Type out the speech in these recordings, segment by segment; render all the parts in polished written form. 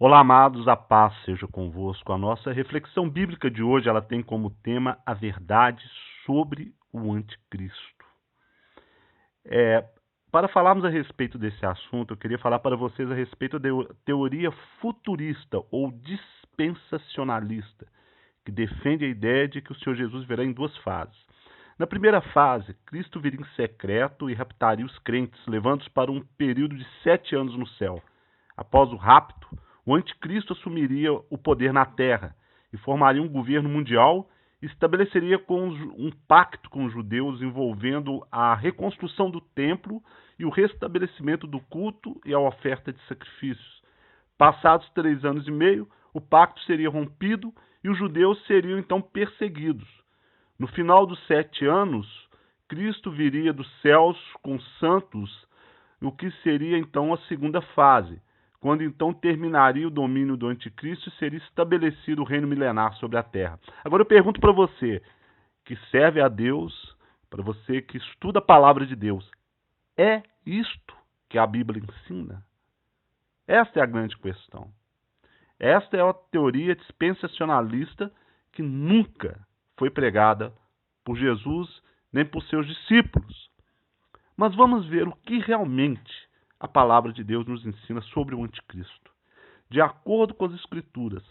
Olá, amados, a paz seja convosco. A nossa reflexão bíblica de hoje, ela tem como tema a verdade sobre o anticristo. Para falarmos a respeito desse assunto, eu queria falar para vocês a respeito da teoria futurista ou dispensacionalista, que defende a ideia de que o Senhor Jesus virá em duas fases. Na primeira fase, Cristo viria em secreto e raptaria os crentes, levando-os para um período de 7 anos no céu. Após o rapto, o anticristo assumiria o poder na terra e formaria um governo mundial e estabeleceria um pacto com os judeus envolvendo a reconstrução do templo e o restabelecimento do culto e a oferta de sacrifícios. Passados 3 anos e meio, o pacto seria rompido e os judeus seriam então perseguidos. No final dos 7 anos, Cristo viria dos céus com os santos, o que seria então a segunda fase, quando então terminaria o domínio do anticristo e seria estabelecido o reino milenar sobre a terra. Agora eu pergunto para você que serve a Deus, para você que estuda a palavra de Deus, é isto que a Bíblia ensina? Esta é a grande questão. Esta é a teoria dispensacionalista que nunca foi pregada por Jesus nem por seus discípulos. Mas vamos ver o que realmente a palavra de Deus nos ensina sobre o anticristo. De acordo com as escrituras,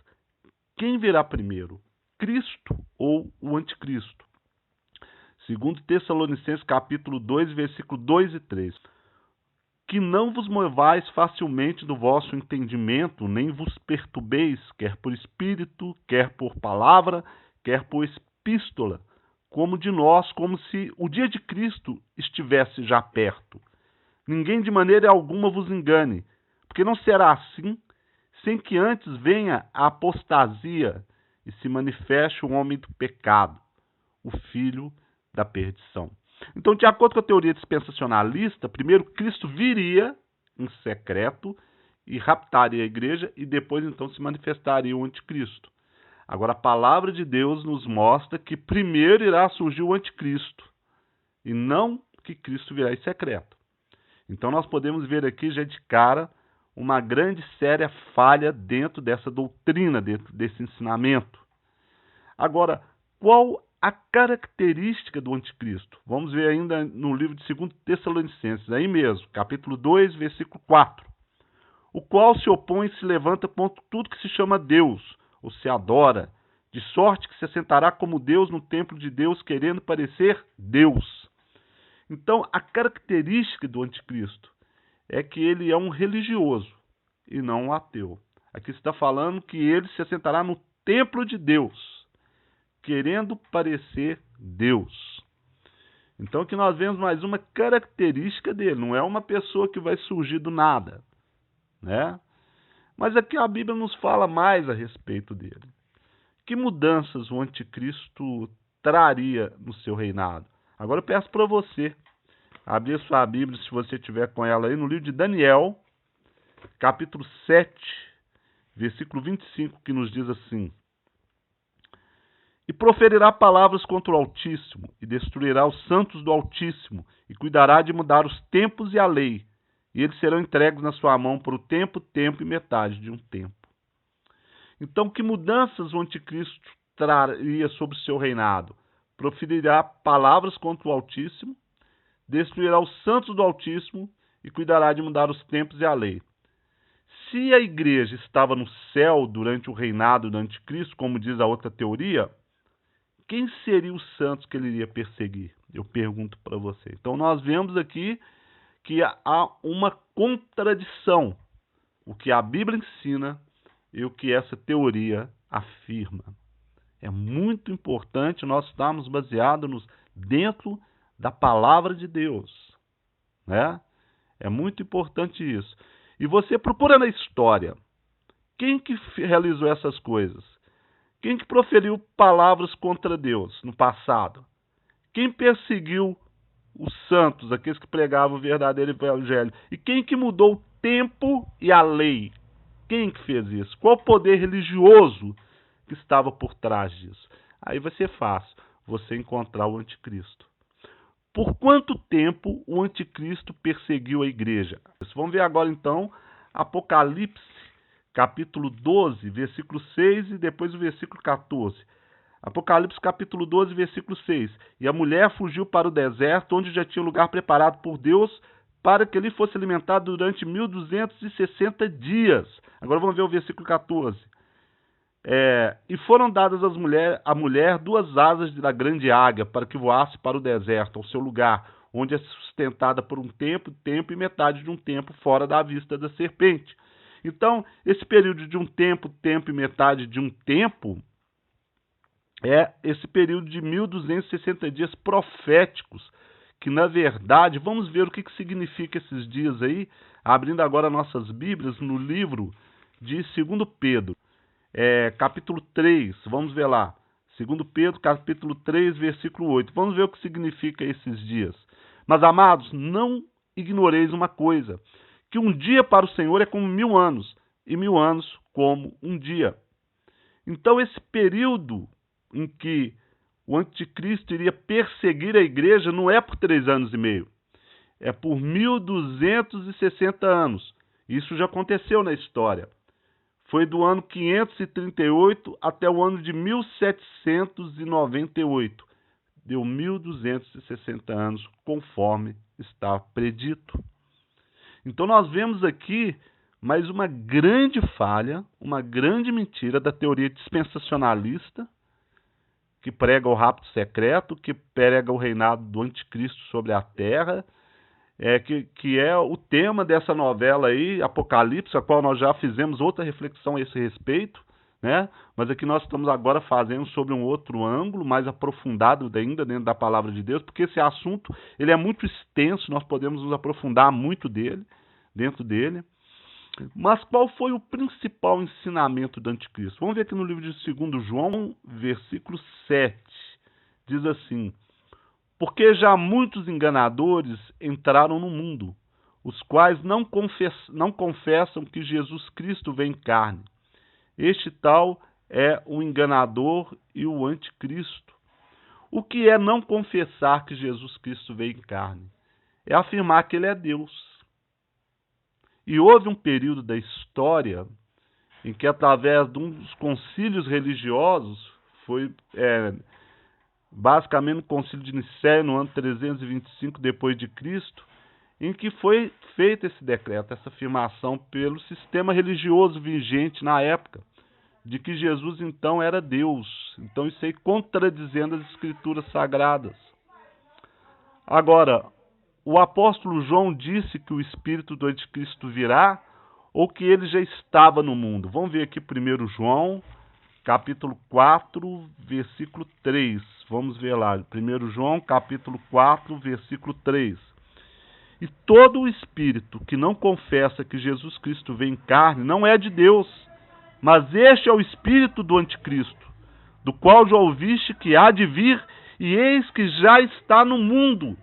quem virá primeiro? Cristo ou o anticristo? Segundo Tessalonicenses capítulo 2, versículo 2 e 3. Que não vos movais facilmente do vosso entendimento, nem vos perturbeis, quer por espírito, quer por palavra, quer por epístola, como de nós, como se o dia de Cristo estivesse já perto. Ninguém de maneira alguma vos engane, porque não será assim, sem que antes venha a apostasia e se manifeste o homem do pecado, o filho da perdição. Então, de acordo com a teoria dispensacionalista, primeiro Cristo viria em secreto e raptaria a igreja e depois então se manifestaria o anticristo. Agora, a palavra de Deus nos mostra que primeiro irá surgir o anticristo e não que Cristo virá em secreto. Então nós podemos ver aqui já de cara uma grande séria falha dentro dessa doutrina, dentro desse ensinamento. Agora, qual a característica do anticristo? Vamos ver ainda no livro de 2 Tessalonicenses, aí mesmo, capítulo 2, versículo 4. O qual se opõe e se levanta contra tudo que se chama Deus, ou se adora, de sorte que se assentará como Deus no templo de Deus, querendo parecer Deus. Então, a característica do anticristo é que ele é um religioso e não um ateu. Aqui está falando que ele se assentará no templo de Deus, querendo parecer Deus. Então, aqui nós vemos mais uma característica dele. Não é uma pessoa que vai surgir do nada, né? Mas aqui a Bíblia nos fala mais a respeito dele. Que mudanças o anticristo traria no seu reinado? Agora eu peço para você abrir sua Bíblia, se você tiver com ela aí, no livro de Daniel, capítulo 7, versículo 25, que nos diz assim: E proferirá palavras contra o Altíssimo, e destruirá os santos do Altíssimo, e cuidará de mudar os tempos e a lei, e eles serão entregues na sua mão por tempo e metade de um tempo. Então, que mudanças o anticristo traria sobre o seu reinado? Proferirá palavras contra o Altíssimo, destruirá os santos do Altíssimo e cuidará de mudar os tempos e a lei. Se a igreja estava no céu durante o reinado do anticristo, como diz a outra teoria, quem seriam os santos que ele iria perseguir? Eu pergunto para você. Então nós vemos aqui que há uma contradição, o que a Bíblia ensina e o que essa teoria afirma. É muito importante nós estarmos baseados dentro da palavra de Deus, né? É muito importante isso. E você procura na história, quem que realizou essas coisas? Quem que proferiu palavras contra Deus no passado? Quem perseguiu os santos, aqueles que pregavam o verdadeiro evangelho? E quem que mudou o tempo e a lei? Quem que fez isso? Qual o poder religioso que estava por trás disso? Aí vai ser fácil você encontrar o anticristo. Por quanto tempo o anticristo perseguiu a igreja? Vamos ver agora então Apocalipse, capítulo 12, versículo 6 e depois o versículo 14. Apocalipse capítulo 12, versículo 6. E a mulher fugiu para o deserto, onde já tinha lugar preparado por Deus, para que ele fosse alimentado durante 1260 dias. Agora vamos ver o versículo 14. E foram dadas à mulher 2 asas da grande águia, para que voasse para o deserto, ao seu lugar, onde é sustentada por um tempo e metade de um tempo fora da vista da serpente. Então, esse período de um tempo e metade de um tempo, é esse período de 1260 dias proféticos, que na verdade, vamos ver o que significa esses dias aí, abrindo agora nossas Bíblias no livro de 2 Pedro, capítulo 3, vamos ver lá, 2 Pedro, capítulo 3, versículo 8, vamos ver o que significa esses dias. Mas, amados, não ignoreis uma coisa, que um dia para o Senhor é como 1000 anos, e 1000 anos como um dia. Então, esse período em que o anticristo iria perseguir a igreja não é por 3 anos e meio, é por 1260 anos. Isso já aconteceu na história. Foi do ano 538 até o ano de 1798. Deu 1260 anos, conforme está predito. Então nós vemos aqui mais uma grande falha, uma grande mentira da teoria dispensacionalista, que prega o rapto secreto, que prega o reinado do anticristo sobre a terra, que é o tema dessa novela aí, Apocalipse, a qual nós já fizemos outra reflexão a esse respeito, né? Mas aqui nós estamos agora fazendo sobre um outro ângulo, mais aprofundado ainda dentro da palavra de Deus, porque esse assunto ele é muito extenso, nós podemos nos aprofundar muito dentro dele. Mas qual foi o principal ensinamento do anticristo? Vamos ver aqui no livro de 2 João, versículo 7. Diz assim: porque já muitos enganadores entraram no mundo, os quais não confessam que Jesus Cristo vem em carne. Este tal é o enganador e o anticristo. O que é não confessar que Jesus Cristo veio em carne? É afirmar que ele é Deus. E houve um período da história em que, através de um dos concílios religiosos, foi basicamente no concílio de Nicéia, no ano 325 depois de Cristo, em que foi feito esse decreto, essa afirmação pelo sistema religioso vigente na época, de que Jesus então era Deus. Então isso aí contradizendo as escrituras sagradas. Agora, o apóstolo João disse que o espírito do anticristo virá ou que ele já estava no mundo. Vamos ver aqui 1 João, capítulo 4, versículo 3. Vamos ver lá, 1 João, capítulo 4, versículo 3. E todo o espírito que não confessa que Jesus Cristo vem em carne não é de Deus, mas este é o espírito do anticristo, do qual já ouviste que há de vir, e eis que já está no mundo.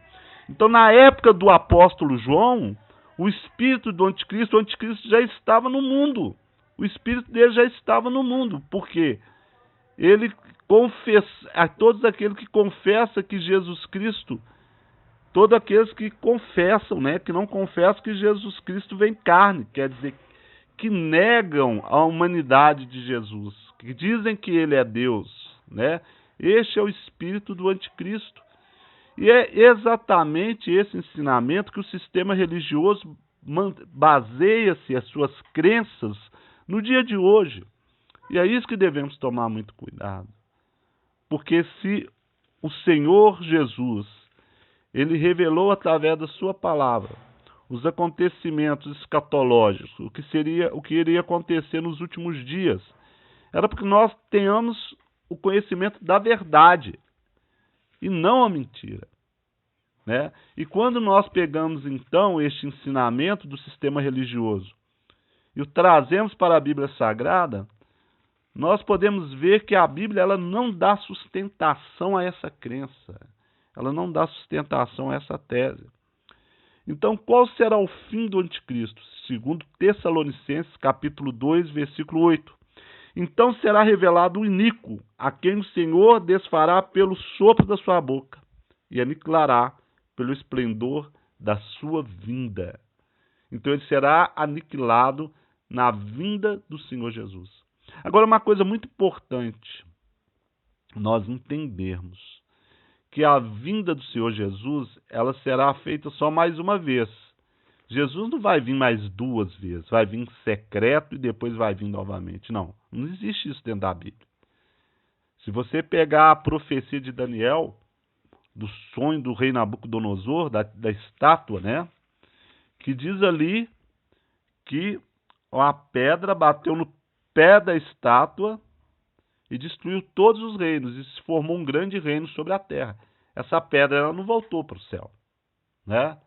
Então, na época do apóstolo João, o espírito do anticristo, o anticristo já estava no mundo. O espírito dele já estava no mundo. Por quê? Ele confessa, a todos aqueles que confessam que Jesus Cristo, todos aqueles que confessam, que não confessam que Jesus Cristo vem em carne, quer dizer, que negam a humanidade de Jesus, que dizem que ele é Deus, Este é o espírito do anticristo. E é exatamente esse ensinamento que o sistema religioso baseia-se as suas crenças no dia de hoje. E é isso que devemos tomar muito cuidado. Porque se o Senhor Jesus, ele revelou através da sua palavra os acontecimentos escatológicos, o que iria acontecer nos últimos dias, era porque nós tenhamos o conhecimento da verdade e não a mentira. E quando nós pegamos, então, este ensinamento do sistema religioso e o trazemos para a Bíblia Sagrada, nós podemos ver que a Bíblia ela não dá sustentação a essa crença, ela não dá sustentação a essa tese. Então, qual será o fim do anticristo? Segundo Tessalonicenses, capítulo 2, versículo 8. Então será revelado o iníquo, a quem o Senhor desfará pelo sopro da sua boca e aniquilará pelo esplendor da sua vinda. Então ele será aniquilado na vinda do Senhor Jesus. Agora, uma coisa muito importante nós entendermos que a vinda do Senhor Jesus, ela será feita só mais uma vez. Jesus não vai vir mais 2 vezes, vai vir em secreto e depois vai vir novamente. Não existe isso dentro da Bíblia. Se você pegar a profecia de Daniel, do sonho do rei Nabucodonosor, da estátua, né? Que diz ali que a pedra bateu no pé da estátua e destruiu todos os reinos, e se formou um grande reino sobre a terra. Essa pedra ela não voltou para o céu, né?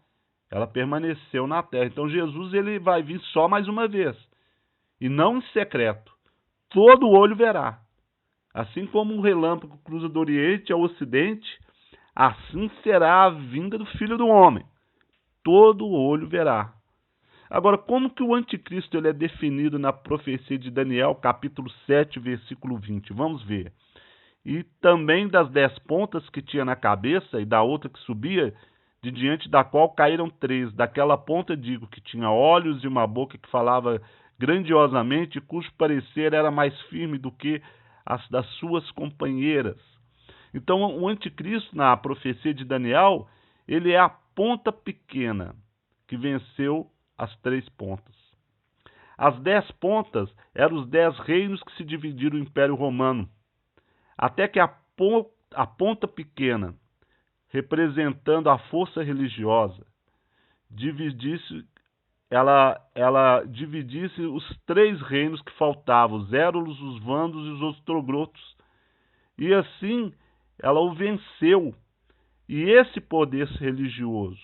Ela permaneceu na terra. Então Jesus ele vai vir só mais uma vez, e não em secreto. Todo olho verá. Assim como um relâmpago cruza do Oriente ao Ocidente, assim será a vinda do Filho do Homem. Todo olho verá. Agora, como que o anticristo ele é definido na profecia de Daniel, capítulo 7, versículo 20? Vamos ver. E também das 10 pontas que tinha na cabeça, e da outra que subia, de diante da qual caíram 3. Daquela ponta digo que tinha olhos e uma boca que falava grandiosamente, cujo parecer era mais firme do que as das suas companheiras. Então, o anticristo, na profecia de Daniel, ele é a ponta pequena que venceu as 3 pontas. As 10 pontas eram os 10 reinos que se dividiram o Império Romano, até que a ponta pequena, representando a força religiosa, ela dividisse os 3 reinos que faltavam, os Érulos, os Vândalos e os Ostrogotos. E assim ela o venceu. E esse poder religioso,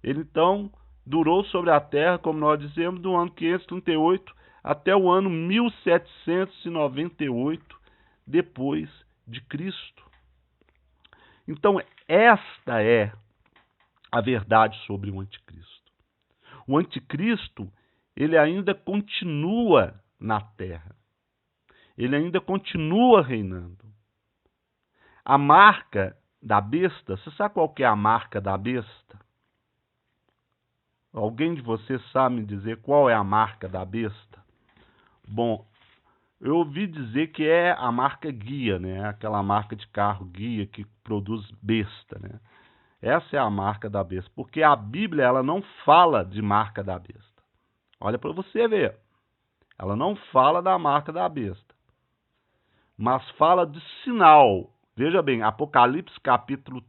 ele então durou sobre a terra, como nós dizemos, do ano 538 até o ano 1798 depois de Cristo. Então, esta é a verdade sobre o anticristo. O anticristo, ele ainda continua na terra. Ele ainda continua reinando. A marca da besta, você sabe qual que é a marca da besta? Alguém de vocês sabe me dizer qual é a marca da besta? Bom, eu ouvi dizer que é a marca guia, né? Aquela marca de carro guia que produz besta, né? Essa é a marca da besta, porque a Bíblia ela não fala de marca da besta. Olha para você ver. Ela não fala da marca da besta, mas fala de sinal. Veja bem, Apocalipse capítulo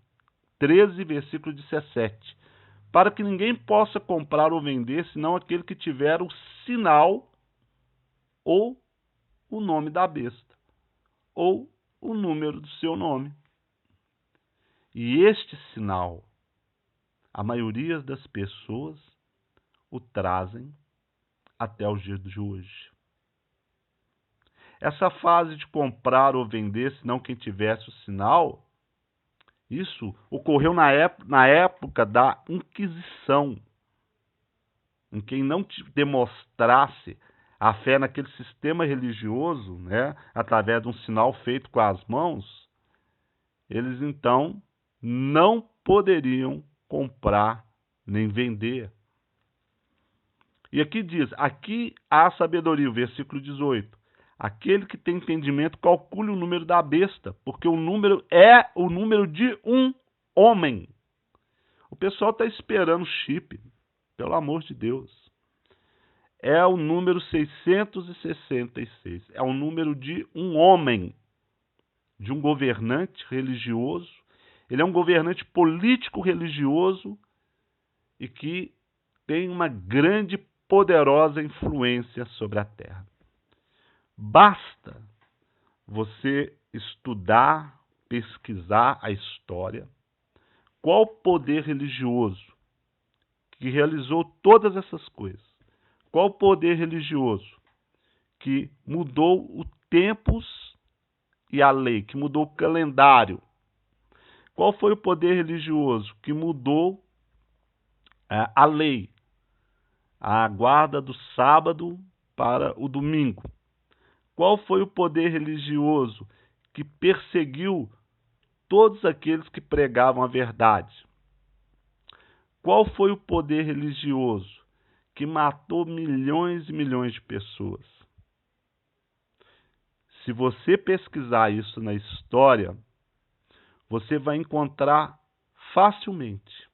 13, versículo 17. Para que ninguém possa comprar ou vender, senão aquele que tiver o sinal ou o nome da besta, ou o número do seu nome. E este sinal, a maioria das pessoas o trazem até os dias de hoje. Essa fase de comprar ou vender, senão quem tivesse o sinal, isso ocorreu na época da Inquisição, em quem não demonstrasse a fé naquele sistema religioso, né, através de um sinal feito com as mãos, eles então não poderiam comprar nem vender. E aqui diz, aqui há sabedoria, o versículo 18. Aquele que tem entendimento, calcule o número da besta, porque o número é o número de um homem. O pessoal está esperando chip, pelo amor de Deus. É o número 666. É o número de um homem, de um governante religioso. Ele é um governante político-religioso e que tem uma grande, poderosa influência sobre a terra. Basta você estudar, pesquisar a história. Qual poder religioso que realizou todas essas coisas? Qual poder religioso que mudou os tempos e a lei, que mudou o calendário? Qual foi o poder religioso que mudou a lei, a guarda do sábado para o domingo? Qual foi o poder religioso que perseguiu todos aqueles que pregavam a verdade? Qual foi o poder religioso que matou milhões e milhões de pessoas. Se você pesquisar isso na história, você vai encontrar facilmente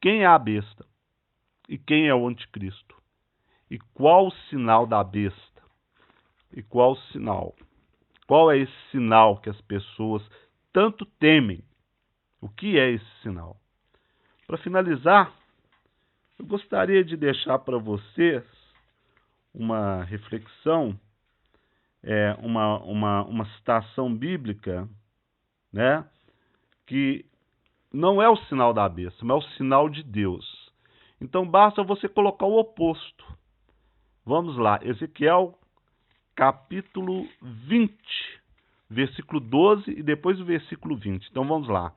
quem é a besta e quem é o anticristo. E qual o sinal da besta? E qual o sinal? Qual é esse sinal que as pessoas tanto temem? O que é esse sinal? Para finalizar, eu gostaria de deixar para vocês uma reflexão, uma citação bíblica, né, que não é o sinal da besta, mas é o sinal de Deus. Então basta você colocar o oposto. Vamos lá, Ezequiel capítulo 20, versículo 12 e depois o versículo 20. Então vamos lá.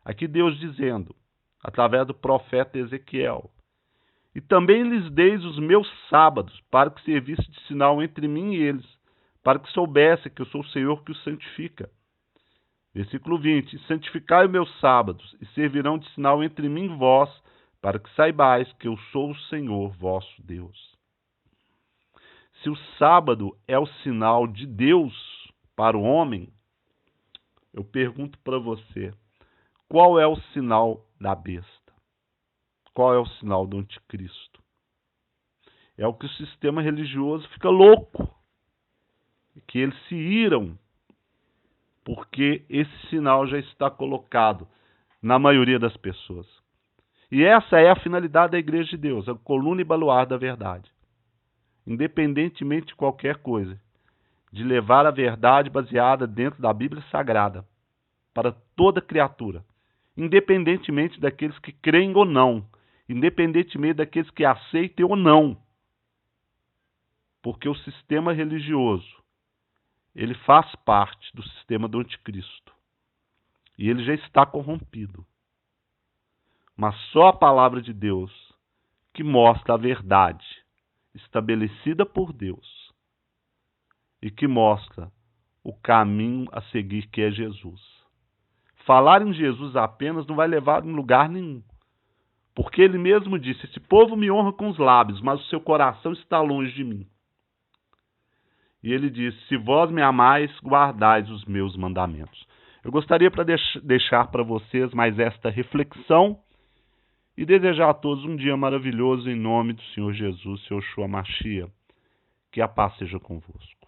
Aqui Deus dizendo, através do profeta Ezequiel: e também lhes deis os meus sábados, para que servisse de sinal entre mim e eles, para que soubesse que eu sou o Senhor que os santifica. Versículo 20. Santificai os meus sábados, e servirão de sinal entre mim e vós, para que saibais que eu sou o Senhor vosso Deus. Se o sábado é o sinal de Deus para o homem, eu pergunto para você, qual é o sinal da besta? Qual é o sinal do anticristo? É o que o sistema religioso fica louco, que eles se iram, porque esse sinal já está colocado na maioria das pessoas. E essa é a finalidade da Igreja de Deus, a coluna e baluarte da verdade. Independentemente de qualquer coisa, de levar a verdade baseada dentro da Bíblia Sagrada para toda criatura, independentemente daqueles que creem ou não, independentemente daqueles que aceitem ou não. Porque o sistema religioso, ele faz parte do sistema do anticristo. E ele já está corrompido. Mas só a palavra de Deus que mostra a verdade estabelecida por Deus e que mostra o caminho a seguir, que é Jesus. Falar em Jesus apenas não vai levar em lugar nenhum. Porque ele mesmo disse: esse povo me honra com os lábios, mas o seu coração está longe de mim. E ele disse: se vós me amais, guardais os meus mandamentos. Eu gostaria para deixar para vocês mais esta reflexão e desejar a todos um dia maravilhoso em nome do Senhor Jesus, seu Yeshua Mashiach. Que a paz seja convosco.